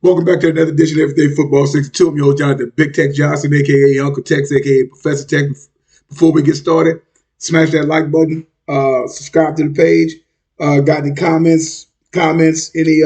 Welcome back to another edition of Everything Football 62. I'm your host, Jonathan Big Tech Johnson, a.k.a. Uncle Tex, a.k.a. Professor Tech. Before we get started, smash that like button, subscribe to the page. Got any comments, any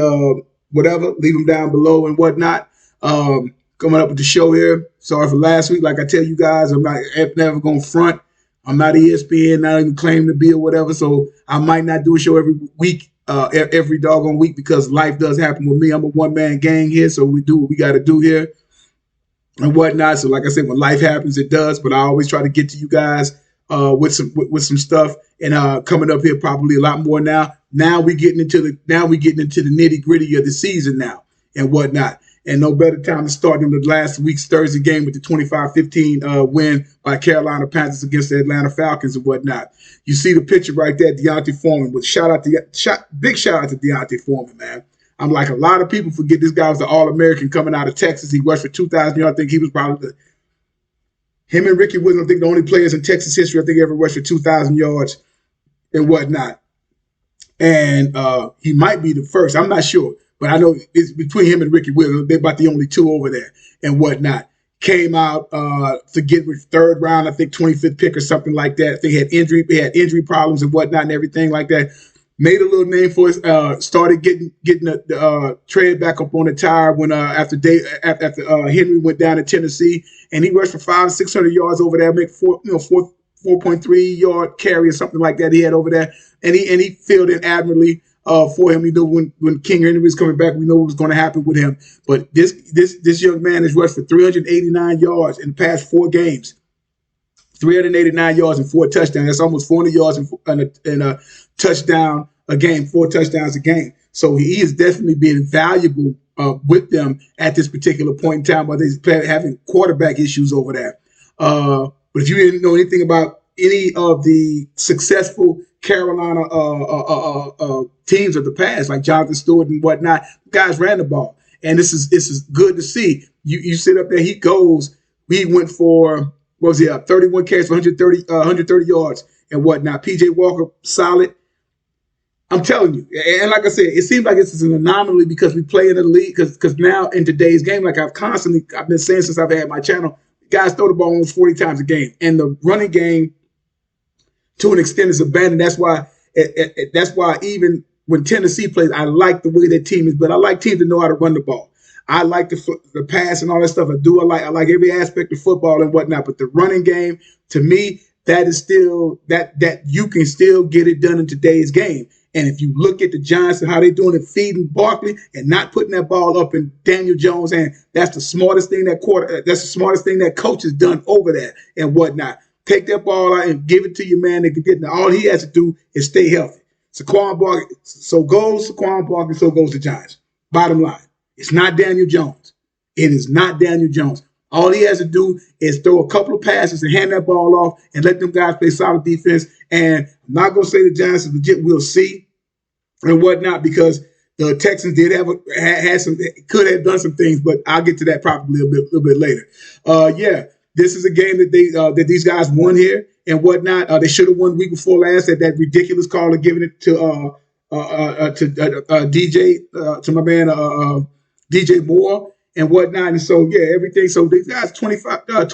whatever, leave them down below and whatnot. Coming up with the show here. Sorry for last week. Like I tell you guys, I'm never going to front. I'm not ESPN, not even claiming to be or whatever, so I might not do a show every week. Every doggone week because life does happen with me. I'm a one-man gang here, so we do what we got to do here and whatnot. So like I said, when life happens, it does, but I always try to get to you guys with some stuff and coming up here probably a lot more now. Now we getting into the nitty-gritty of the season now and whatnot. And no better time to start than the last week's Thursday game with the 25-15 win by Carolina Panthers against the Atlanta Falcons and whatnot. You see the picture right there, Deontay Foreman. Big shout out to Deontay Foreman, man. I'm like, a lot of people forget this guy was the All-American coming out of Texas. He rushed for 2,000 yards. I think he was probably him and Ricky Williams, I think the only players in Texas history I think ever rushed for 2,000 yards and whatnot. And he might be the first. I'm not sure. But I know it's between him and Ricky Williams. They're about the only two over there and whatnot. Came out to get with third round, I think 25th pick or something like that. They had injury problems and whatnot and everything like that. Made a little name for us. Started getting the tread back up on the tire when after Henry went down to Tennessee, and he rushed for 500-600 yards over there, make 4.3 yard carry or something like that he had over there, and he filled in admirably. For him, you know, when King Henry was coming back, we know what was going to happen with him. But this young man has rushed for 389 yards in the past 4 games. 389 yards and 4 touchdowns. That's almost 400 yards in a touchdown a game, 4 touchdowns a game. So he is definitely being valuable with them at this particular point in time, while they're having quarterback issues over there. But if you didn't know anything about any of the successful Carolina teams of the past, like Jonathan Stewart and whatnot, guys ran the ball, and this is good to see. You sit up there, he went for 31 carries for 130 yards and whatnot. PJ Walker solid. I'm telling you, and like I said, it seems like this is an anomaly because we play in the league. Because now in today's game, like I've been saying since I've had my channel, guys throw the ball almost 40 times a game, and the running game, to an extent, is abandoned. That's why even when Tennessee plays, I like the way their team is, but I like teams that know how to run the ball. I like the pass and all that stuff. I like every aspect of football and whatnot. But the running game, to me, that is still that you can still get it done in today's game. And if you look at the Giants and how they're doing it, feeding Barkley and not putting that ball up in Daniel Jones' hand, that's the smartest thing that coach has done over there and whatnot. Take that ball out and give it to your man that can get it. All he has to do is stay healthy. Saquon Barkley, so goes Saquon Barkley, so goes the Giants. Bottom line, it's not Daniel Jones. It is not Daniel Jones. All he has to do is throw a couple of passes and hand that ball off and let them guys play solid defense. And I'm not going to say the Giants is legit. We'll see and whatnot, because the Texans could have done some things, but I'll get to that probably a little bit later. This is a game that these guys won here and whatnot. They should have won week before last. That ridiculous call of giving it to my man DJ Moore and whatnot. And so everything. So these guys 25, 15,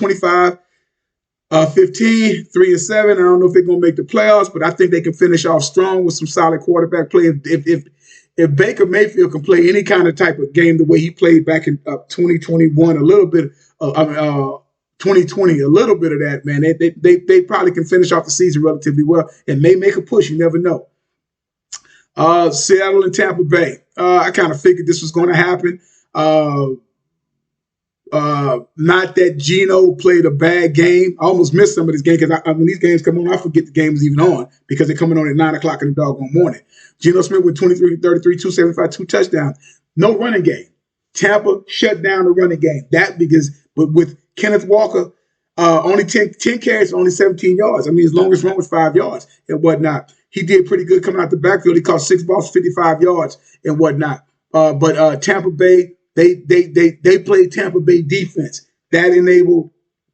3-7. I don't know if they're gonna make the playoffs, but I think they can finish off strong with some solid quarterback play. If Baker Mayfield can play any kind of type of game the way he played back in 2021, a little bit 2020, a little bit of that, man. They probably can finish off the season relatively well and may make a push. You never know. Seattle and Tampa Bay. I kind of figured this was going to happen. Not that Geno played a bad game. I almost missed some of this game because when these games come on, I forget the game was even on because they're coming on at 9 o'clock in the doggone morning. Geno Smith with 23-33, 275, 2 touchdowns. No running game. Tampa shut down the running game. But with Kenneth Walker, only 10 carries, only 17 yards. I mean, his longest run was 5 yards and whatnot. He did pretty good coming out the backfield. He caught 6 balls, 55 yards and whatnot. But Tampa Bay, they played Tampa Bay defense. That enabled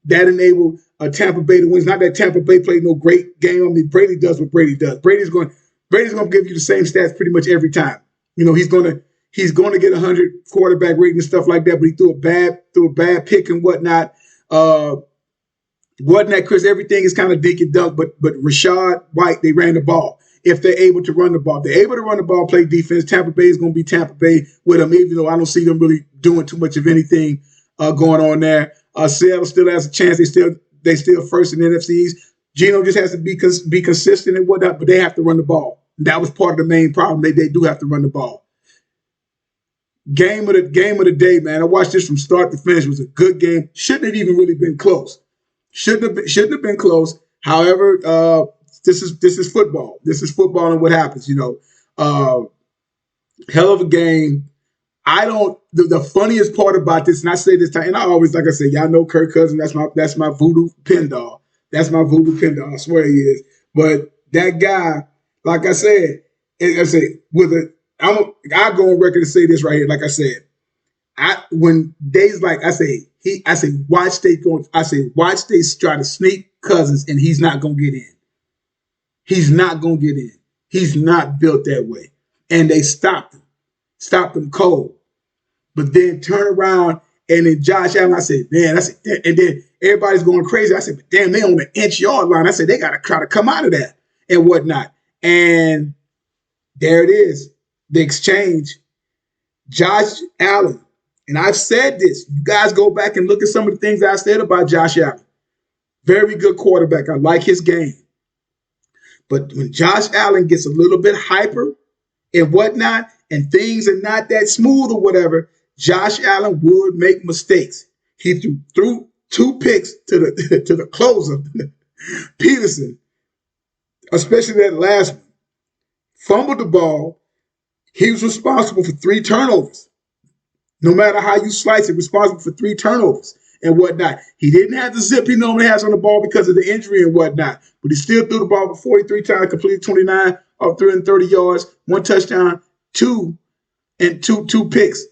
Tampa Bay to win. It's not that Tampa Bay played no great game. I mean, Brady does what Brady does. Brady's going to give you the same stats pretty much every time. You know, he's going He's going to get 100 quarterback rating and stuff like that, but he threw a bad pick and whatnot. Wasn't that, Chris? Everything is kind of dink and dunk, but Rashad White, they ran the ball. If they're able to run the ball, if they're able to run the ball, play defense, Tampa Bay is going to be Tampa Bay with them, even though I don't see them really doing too much of anything going on there. Seattle still has a chance. They still first in the NFC East. Geno just has to be consistent and whatnot, but they have to run the ball. That was part of the main problem. They do have to run the ball. Game of the day, man. I watched this from start to finish. It was a good game. Shouldn't have even really been close. Shouldn't have been close. However, this is football. This is football and what happens, hell of a game. The funniest part about this, and I say this time, and I always, like I said, y'all know Kirk Cousins, that's my voodoo pin doll. That's my voodoo pin doll. I swear he is. But that guy, like I said, I go on record to say this right here. Like I said, watch they try to sneak Cousins, and he's not gonna get in. He's not gonna get in. He's not built that way. And they stopped him cold. But then turn around, and then Josh Allen, I said, and then everybody's going crazy. I said, but damn, they on the inch-yard line. I said, they got to try to come out of that and whatnot. And there it is, the exchange. Josh Allen, and I've said this. You guys go back and look at some of the things I said about Josh Allen. Very good quarterback. I like his game. But when Josh Allen gets a little bit hyper and whatnot, and things are not that smooth or whatever, Josh Allen would make mistakes. He threw 2 picks to the closer, Peterson, especially that last one. Fumbled the ball. He was responsible for 3 turnovers. No matter how you slice it, responsible for 3 turnovers and whatnot. He didn't have the zip he normally has on the ball because of the injury and whatnot, but he still threw the ball for 43 times, completed 29 of 330 yards, 1 touchdown, 2 picks.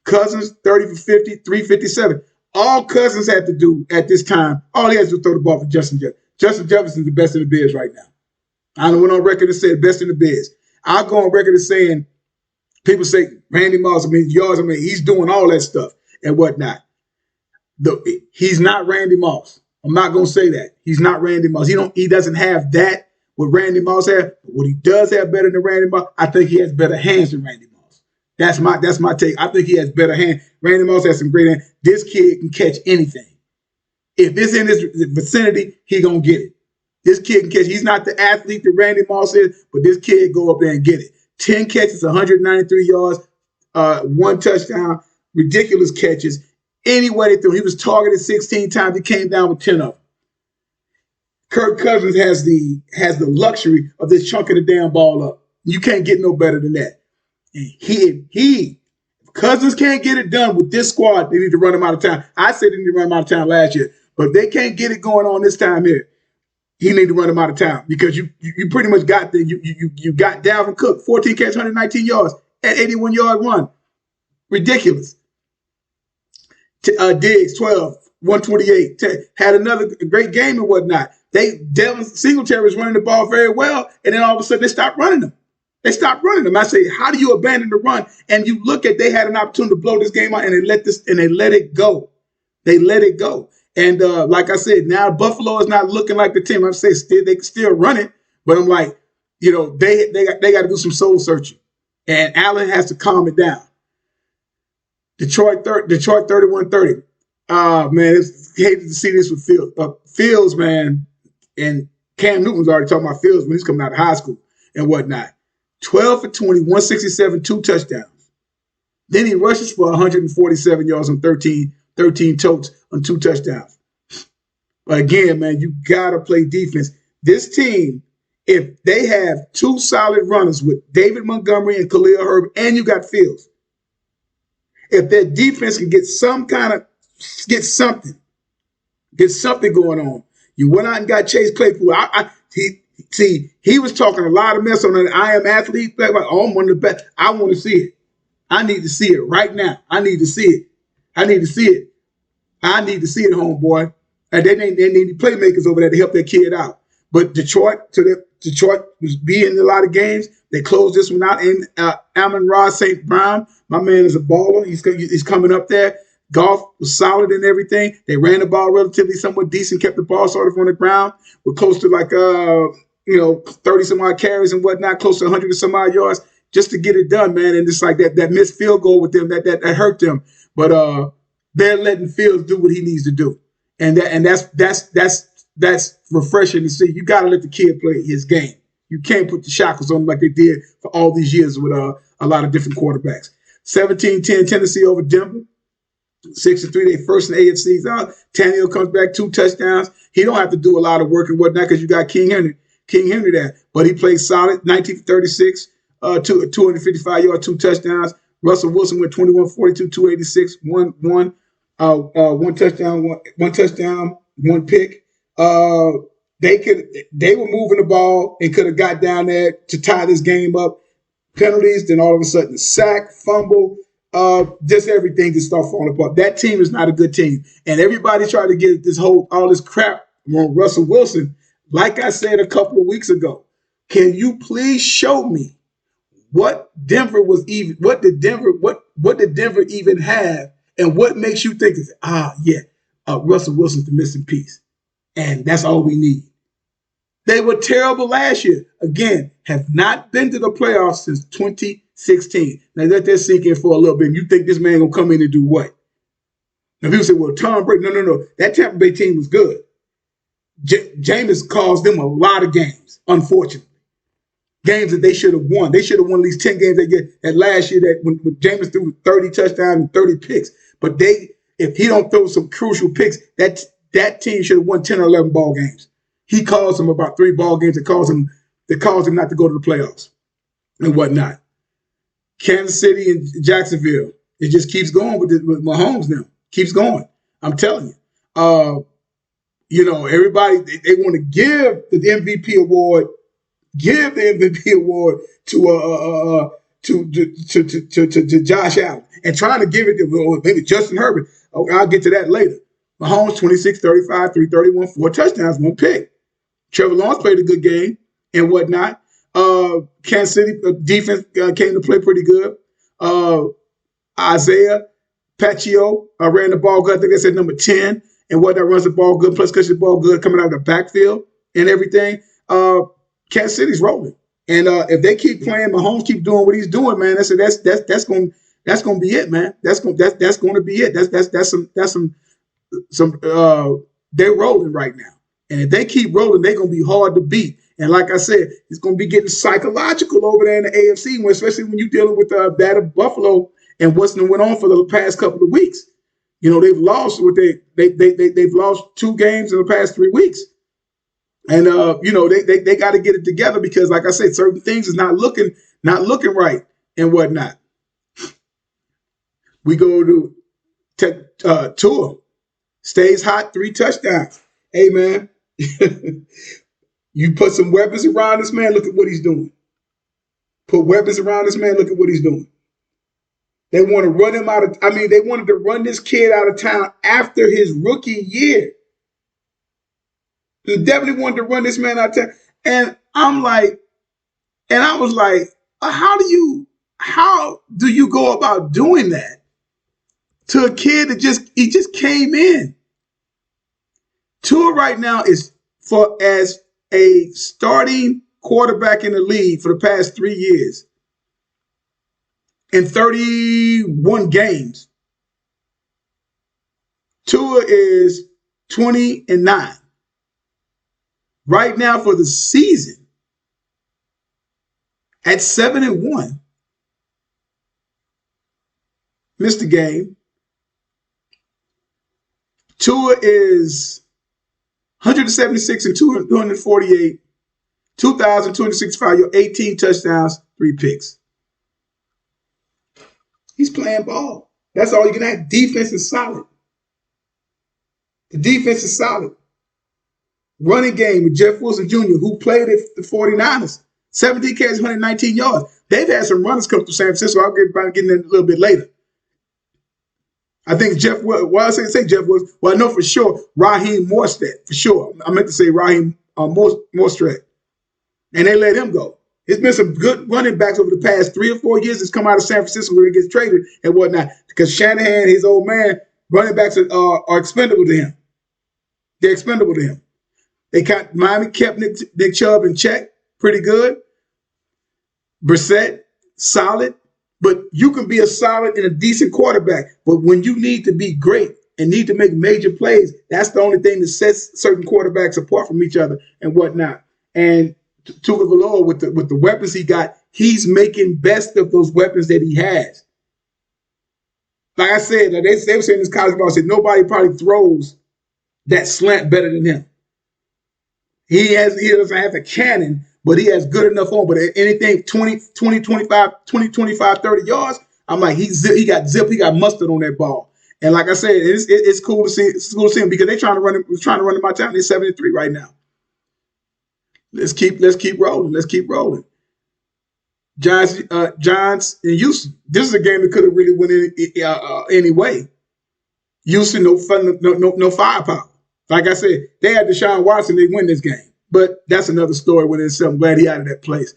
Cousins, 30 for 50, 357. All Cousins had to do at this time, all he has to do is throw the ball for Justin Jefferson. Justin Jefferson's the best in the biz right now. I went on record to say best in the biz. I'll go on record as saying, people say Randy Moss, yards, he's doing all that stuff and whatnot. He's not Randy Moss. I'm not going to say that. He's not Randy Moss. He doesn't have that what Randy Moss had. But what he does have better than Randy Moss, I think he has better hands than Randy Moss. That's my take. I think he has better hands. Randy Moss has some great hands. This kid can catch anything. If it's in his vicinity, he gonna get it. This kid can catch. He's not the athlete that Randy Moss is, but this kid go up there and get it. 10 catches, 193 yards, 1 touchdown, ridiculous catches. Anyway they threw. He was targeted 16 times. He came down with 10 of them. Kirk Cousins has the luxury of this chunking the damn ball up. You can't get no better than that. If Cousins can't get it done with this squad, they need to run him out of town. I said they need to run him out of town last year, but if they can't get it going on this time here, he need to run him out of town because you pretty much got you got Dalvin Cook, 14 catches, 119 yards at 81-yard run. Ridiculous. Diggs, 12, 128. Had another great game and whatnot. Devin Singletary was running the ball very well, and then all of a sudden they stopped running them. I say, how do you abandon the run? And you look at, they had an opportunity to blow this game out, and they let it go. They let it go. And like I said, now Buffalo is not looking like the team. I'm saying they can still run it, but I'm like, they got to do some soul searching, and Allen has to calm it down. Detroit 31-30. Man, it's hated to see this with Fields. Fields, man, and Cam Newton's already talking about Fields when he's coming out of high school and whatnot. 12 for 20, 167, 2 touchdowns. Then he rushes for 147 yards on 13 totes on 2 touchdowns. But again, man, you got to play defense. This team, if they have 2 solid runners with David Montgomery and Khalil Herbert, and you got Fields, if their defense can get something going on. You went out and got Chase Claypool. He was talking a lot of mess on an I am athlete. Like, oh, I'm one of the best. I want to see it. I need to see it right now. I need to see it, homeboy. And they need playmakers over there to help that kid out. But Detroit was being in a lot of games. They closed this one out. And Amon-Ra St. Brown, my man is a baller. He's coming up there. Golf was solid and everything. They ran the ball relatively somewhat decent, kept the ball sort of on the ground. We're close to 30 some odd carries and whatnot, close to 100 and some odd yards just to get it done, man. And it's like that missed field goal with them that hurt them. But they're letting Fields do what he needs to do, and that's refreshing to see. You got to let the kid play his game. You can't put the shackles on him like they did for all these years with a lot of different quarterbacks. 17-10 Tennessee over Denver. 6-3, they first in the AFC's out. Tannehill comes back, 2 touchdowns. He don't have to do a lot of work and whatnot because you got King Henry there. But he played solid, 19-36, 255 yards, 2 touchdowns. Russell Wilson went 21-42, 286, one touchdown, 1 pick. They were moving the ball and could have got down there to tie this game up. Penalties, then all of a sudden sack, fumble, just everything just start falling apart. That team is not a good team. And everybody tried to get all this crap on Russell Wilson. Like I said a couple of weeks ago, can you please show me what did Denver even have, and what makes you think Russell Wilson's the missing piece, and that's all we need. They were terrible last year. Again, have not been to the playoffs since 2016. Now let that sink in for a little bit. You think this man gonna come in and do what? Now people say, well, Tom Brady. No. That Tampa Bay team was good. Jameis caused them a lot of games, unfortunately. Games that they should have won. They should have won at least 10 games that last year that when Jameis threw 30 touchdowns and 30 picks. But if he don't throw some crucial picks, that team should have won 10 or 11 ball games. He caused them about 3 ball games that caused him not to go to the playoffs and whatnot. Kansas City and Jacksonville, it just keeps going with Mahomes now. Keeps going. I'm telling you. Everybody, they want to give the MVP award. Give the MVP award to Josh Allen and trying to give it to maybe Justin Herbert. Oh, I'll get to that later. Mahomes 26, 35, 331, 4 touchdowns, 1 pick. Trevor Lawrence played a good game and whatnot. Kansas City defense came to play pretty good. Isaiah Pacheco ran the ball good. I think they said number 10 and whatnot, runs the ball good, plus catches the ball good coming out of the backfield and everything. Kansas City's rolling, and if they keep playing, Mahomes keep doing what he's doing, man. That's going to be it, man. That's going to be it. That's some. They're rolling right now, and if they keep rolling, they're going to be hard to beat. And like I said, it's going to be getting psychological over there in the AFC, especially when you're dealing with that of Buffalo and what's been went on for the past couple of weeks. They've lost they've lost 2 games in the past 3 weeks. And they got to get it together because, like I said, certain things is not looking right and whatnot. We go to Tua, stays hot, 3 touchdowns. Hey man, you put some weapons around this man. Look at what he's doing. Put weapons around this man. Look at what he's doing. They want to run him out of. They wanted to run this kid out of town after his rookie year. They definitely wanted to run this man out of town. And I was like, how do you go about doing that to a kid that just came in? Tua right now is as a starting quarterback in the league for the past 3 years in 31 games. Tua is 20-9. Right now for the season, at 7-1, missed the game. Tua is 176 and 248, 2,265 yards, 18 touchdowns, 3 picks. He's playing ball. That's all you can have. Defense is solid. The defense is solid. Running game with Jeff Wilson Jr., who played at the 49ers. 17 carries, 119 yards. They've had some runners come to San Francisco. I'll get into that a little bit later. I think I say Jeff Wilson. Well, I know for sure Raheem Mostert, for sure. I meant to say Raheem Mostret, and they let him go. There's been some good running backs over the past 3 or 4 years that's come out of San Francisco where he gets traded and whatnot. Because Shanahan, his old man, running backs are expendable to him. They're expendable to him. Miami kept Nick Chubb in check pretty good. Brissett, solid. But you can be a solid and a decent quarterback. But when you need to be great and need to make major plays, that's the only thing that sets certain quarterbacks apart from each other and whatnot. And Tagovailoa, with the weapons he got, he's making best of those weapons that he has. Like I said, they were saying in this college ball, said nobody probably throws that slant better than him. He doesn't have a cannon, but he has good enough on. But anything 20, 25, 30 yards, I'm like, he got zip, he got mustard on that ball. And like I said, it's cool to see. It's cool to see him because they're trying to run him out town. They're 7-3 right now. Let's keep rolling. Let's keep rolling. Giants in Houston. This is a game that could have really went any way. Houston, no firepower. Like I said, they had Deshaun Watson. They win this game. But that's another story within itself. I'm glad he out of that place.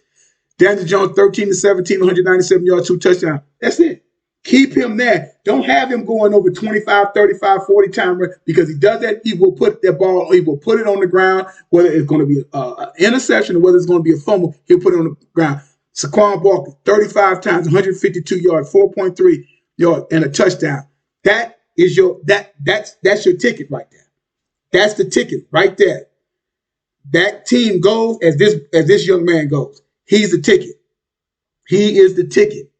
Daniel Jones, 13-17, 197 yards, 2 touchdowns. That's it. Keep him there. Don't have him going over 25, 35, 40 times because he does that. He will put that ball, he will put it on the ground, whether it's going to be an interception or whether it's going to be a fumble, he'll put it on the ground. Saquon Barkley, 35 times, 152 yards, 4.3 yards, and a touchdown. That's your ticket right there. That's the ticket right there. That team goes as this young man goes. He's the ticket. He is the ticket.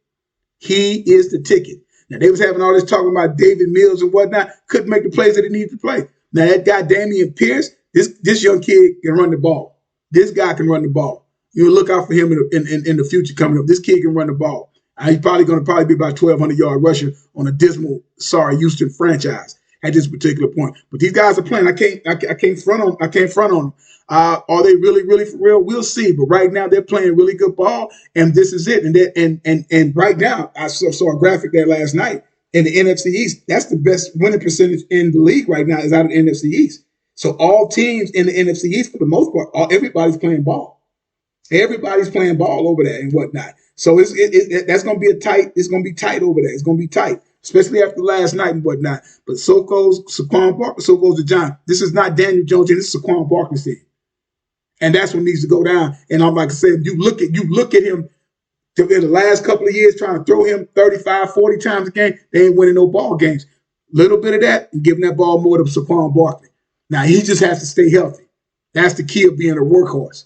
He is the ticket. Now, they was having all this talking about David Mills and whatnot. Couldn't make the plays that he needed to play. Now, that guy, Damian Pierce, this young kid can run the ball. This guy can run the ball. You look out for him in the future coming up. This kid can run the ball. He's probably going to be about 1,200-yard rusher on a dismal, Houston franchise at this particular point. But these guys are playing. I can't front on them. Are they really, really for real? We'll see. But right now they're playing really good ball, and this is it. And right now I saw a graphic there last night in the NFC East. That's the best winning percentage in the league right now is out of the NFC East. So all teams in the NFC East, for the most part, everybody's playing ball. Everybody's playing ball over there and whatnot. So that's going to be it's going to be tight over there. It's going to be tight, especially after last night and whatnot. But so goes Saquon Barkley, so goes the Giants. This is not Daniel Jones, this is Saquon Barkley's team. And that's what needs to go down. And I'm like I said, you look at him in the last couple of years trying to throw him 35, 40 times a game. They ain't winning no ball games. Little bit of that and giving that ball more to Saquon Barkley. Now, he just has to stay healthy. That's the key of being a workhorse.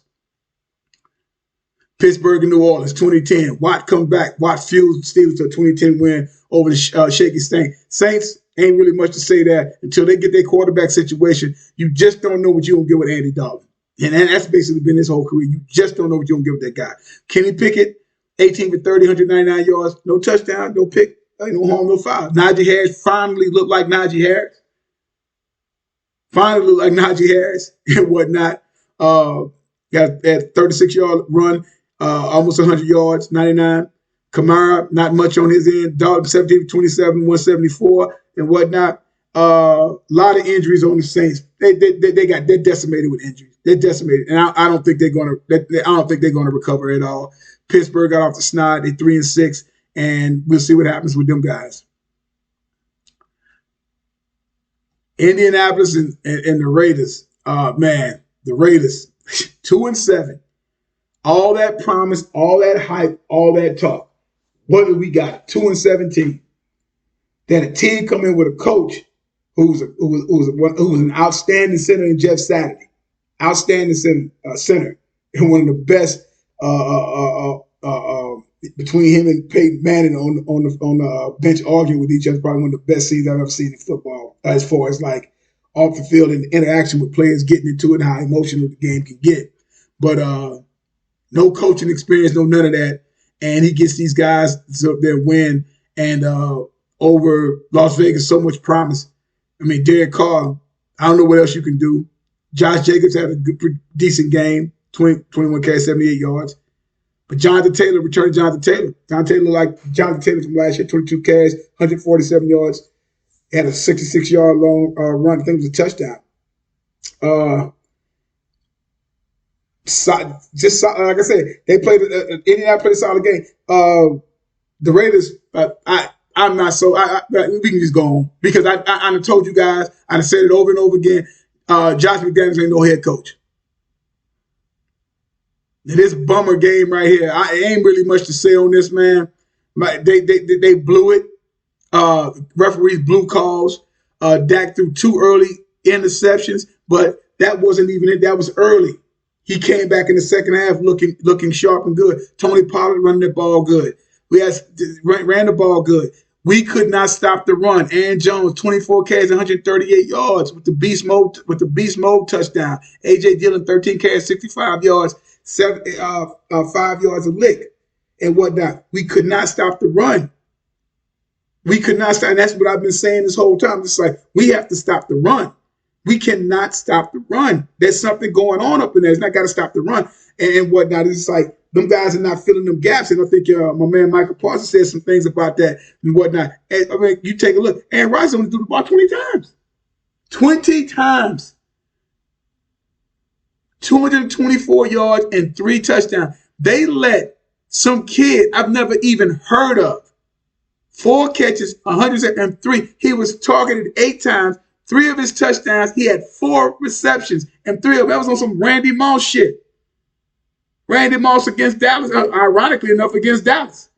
Pittsburgh and New Orleans, 2010. Watt comes back. Watt fuels Steelers to a 2010 win over the shaky Saints. Saints ain't really much to say there until they get their quarterback situation. You just don't know what you're going to get with Andy Dalton. And that's basically been his whole career. You just don't know what you're going to get with that guy. Kenny Pickett, 18 for 30, 199 yards. No touchdown, no pick, no harm, no foul. Najee Harris finally looked like Najee Harris. And whatnot. Got that 36-yard run. Almost 100 yards, 99. Kamara, not much on his end. Dalton, 17 27, 174 and whatnot. A lot of injuries on the Saints. They're decimated with injuries. They're decimated, and I don't think they're going to recover at all. Pittsburgh got off the snide. They're 3-6, and we'll see what happens with them guys. Indianapolis and the Raiders. Man, the Raiders 2-7. All that promise, all that hype, all that talk. What do we got? 2-17. Then a team come in with a coach who was an outstanding center in Jeff Saturday. Outstanding center. And one of the best between him and Peyton Manning on the bench arguing with each other. Probably one of the best scenes I've ever seen in football as far as like off the field and the interaction with players getting into it and how emotional the game can get. But no coaching experience, no none of that. And he gets these guys to their win. And over Las Vegas, so much promise. I mean, Derek Carr, I don't know what else you can do. Josh Jacobs had a decent game, 21 carries, 78 yards. But Jonathan Taylor returned Jonathan Taylor. Jonathan Taylor from last year, 22 carries, 147 yards. He had a 66-yard long run. I think it was a touchdown. Like I said, they played. Indiana played a solid game. The Raiders. I'm not so. We can just go on because I told you guys. I said it over and over again. Josh McDaniels ain't no head coach. This bummer game right here, I ain't really much to say on this, man. They blew it. Referees blew calls. Dak threw 2 early interceptions, but that wasn't even it. That was early. He came back in the second half looking sharp and good. Tony Pollard running the ball good. We ran the ball good. We could not stop the run. Aaron Jones, 24 carries, 138 yards with the beast mode touchdown. AJ Dillon, 13 carries, 65 yards, 5 yards a lick and whatnot. We could not stop the run. We could not stop. And that's what I've been saying this whole time. It's like we have to stop the run. We cannot stop the run. There's something going on up in there. It's not got to stop the run and whatnot. It's like them guys are not filling them gaps. And I think my man Michael Parsons said some things about that and whatnot. And, I mean, you take a look. Aaron Rodgers only threw the ball 20 times. 20 times. 224 yards and 3 touchdowns. They let some kid I've never even heard of. 4 catches, 103. He was targeted 8 times. 3 of his touchdowns, he had 4 receptions, and 3 of them, that was on some Randy Moss shit. Randy Moss against Dallas, ironically enough, against Dallas.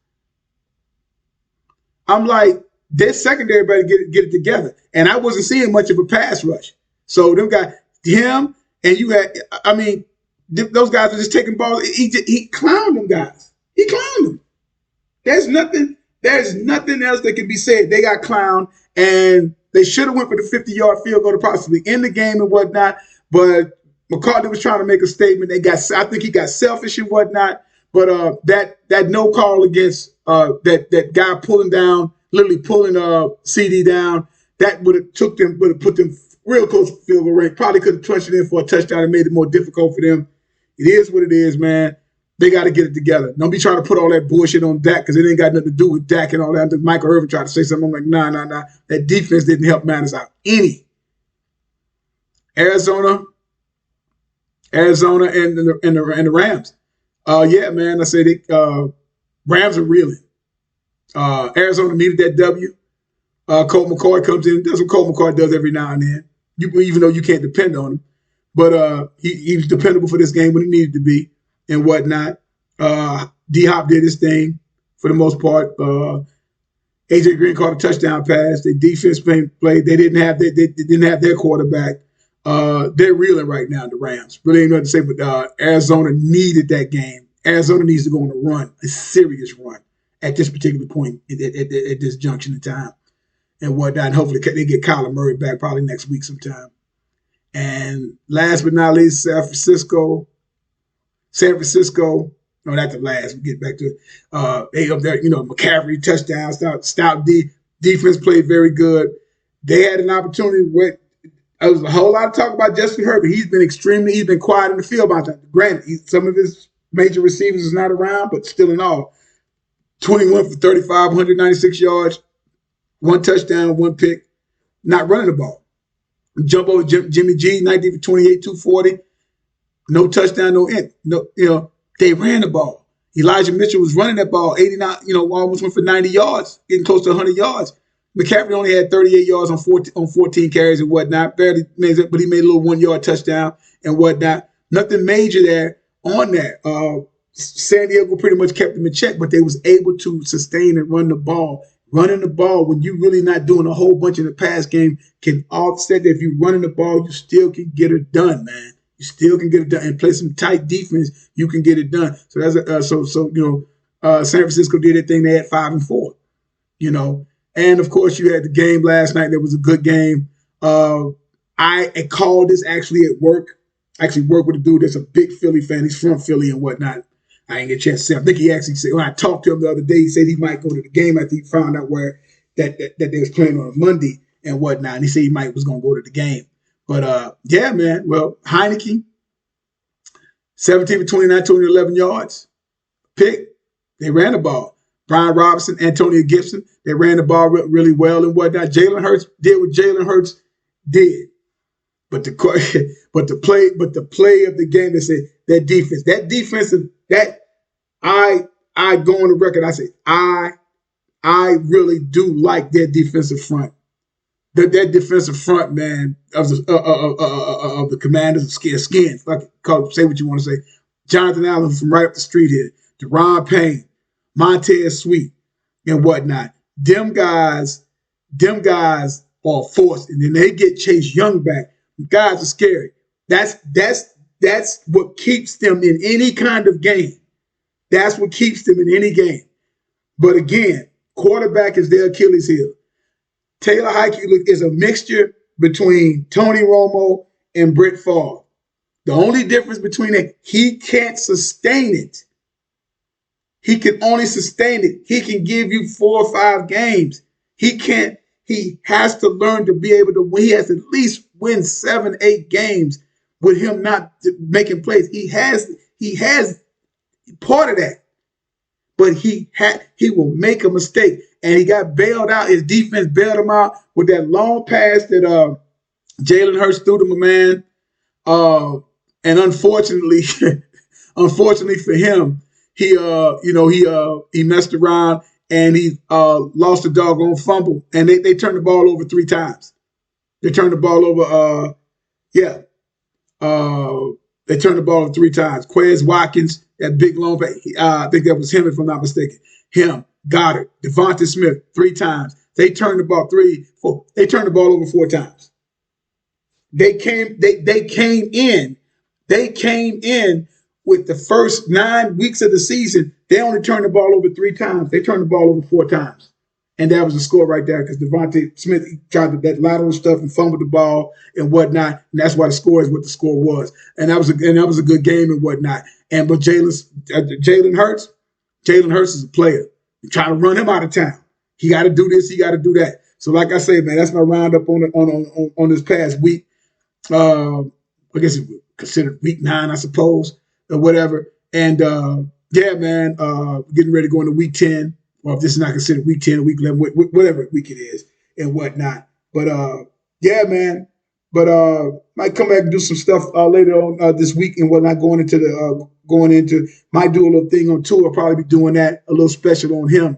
I'm like, this secondary better get it together. And I wasn't seeing much of a pass rush. So them guys, him, and you had, I mean, those guys are just taking balls. He clowned them guys. He clowned them. There's nothing else that can be said. They got clowned, and they should have went for the 50-yard field goal to possibly end the game and whatnot. But McCarthy was trying to make a statement. I think he got selfish and whatnot. But that no call against that guy literally pulling CD down, that would have put them real close to field goal range. Probably could have punched it in for a touchdown and made it more difficult for them. It is what it is, man. They got to get it together. Don't be trying to put all that bullshit on Dak because it ain't got nothing to do with Dak and all that. Michael Irvin tried to say something. I'm like, nah. That defense didn't help matters out any. Arizona and the Rams. Yeah, man. I said it. Rams are reeling. Arizona needed that W. Colt McCoy comes in, does what Colt McCoy does every now and then. Even though you can't depend on him, but he was dependable for this game when he needed to be. And whatnot. D-Hop did his thing for the most part. AJ Green caught a touchdown pass. Their defense played. They didn't have their quarterback. They're reeling right now, the Rams. Really ain't nothing to say, but Arizona needed that game. Arizona needs to go on a run, a serious run at this particular point at this junction in time and whatnot. And hopefully they get Kyler Murray back probably next week sometime. And last but not least, San Francisco. No, that's the last. We get back to it. They up there, McCaffrey touchdown, stout defense played very good. They had an opportunity where there was a whole lot of talk about Justin Herbert. He's been quiet in the field about that. Granted, some of his major receivers is not around, but still in all, 21 for 35, 196 yards, 1 touchdown, 1 pick, not running the ball. Jump over Jimmy G, 19 for 28, 240. No touchdown, no end. No, they ran the ball. Elijah Mitchell was running that ball, 89, almost went for 90 yards, getting close to 100 yards. McCaffrey only had 38 yards on 14 carries and whatnot, barely made it, but he made a little 1-yard touchdown and whatnot. Nothing major there on that. San Diego pretty much kept them in check, but they was able to sustain and run the ball. Running the ball when you really not doing a whole bunch in the pass game can offset that. If you're running the ball, you still can get it done, man. You still can get it done and play some tight defense. You can get it done. So that's San Francisco did their thing. They had 5-4, and of course you had the game last night. That was a good game. I called this actually at work. I actually work with a dude that's a big Philly fan. He's from Philly and whatnot. I didn't get a chance to say. I think he actually said when I talked to him the other day, he said he might go to the game after he found out where that they was playing on a Monday and whatnot. And he said he was going to go to the game. But, yeah, man. Well, Heineke, 17 for 29, 211 yards. Pick. They ran the ball. Brian Robinson, Antonio Gibson, they ran the ball really well and whatnot. Jalen Hurts did what Jalen Hurts did. But the play of the game, they say that defensive that I go on the record. I say I really do like their defensive front. That defensive front, man, of the Commanders of Skins. Say what you want to say. Jonathan Allen from right up the street here. Deron Payne, Montez Sweet, and whatnot. Them guys are forced, and then they get Chase Young back. Guys are scary. That's what keeps them in any kind of game. That's what keeps them in any game. But again, quarterback is their Achilles heel. Taylor Heinicke is a mixture between Tony Romo and Brett Favre. The only difference between it, he can't sustain it. He can only sustain it. He can give you 4 or 5 games. He has to learn to be able to win. He has to at least win 7, 8 games with him not making plays. He has part of that. But he will make a mistake. And he got bailed out. His defense bailed him out with that long pass that Jalen Hurts threw to my man. And unfortunately, unfortunately for him, he messed around and he lost a doggone fumble. And they turned the ball over 3 times. They turned the ball over. They turned the ball over 3 times. Quez Watkins, that big long pass. I think that was him, if I'm not mistaken. Him, Goddard, Devonta Smith, 3 times. They turned the ball 3, 4. They turned the ball over 4 times. They came in with the first 9 weeks of the season. They only turned the ball over 3 times. They turned the ball over 4 times. And that was the score right there because Devonta Smith tried that lateral stuff and fumbled the ball and whatnot. And that's why the score is what the score was. And that was a good game and whatnot. But Jalen Hurts is a player. You're trying to run him out of town. He got to do this. He got to do that. So like I say, man, that's my roundup on this past week. I guess it's considered week 9, I suppose, or whatever. And man, getting ready to go into week 10. Or if this is not considered week 10, week 11, whatever week it is and whatnot. But man. But might come back and do some stuff later on this week and whatnot. Going into might do a little thing on tour. I'll probably be doing that, a little special on him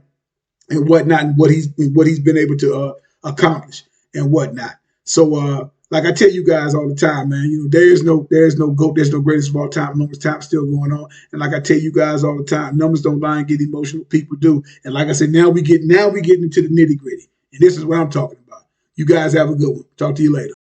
and whatnot, and what he's been able to accomplish and whatnot. So like I tell you guys all the time, man, there's no GOAT, there's no greatest of all time. Numbers time still going on. And like I tell you guys all the time, numbers don't lie and get emotional. People do. And like I said, now we getting into the nitty gritty. And this is what I'm talking about. You guys have a good one. Talk to you later.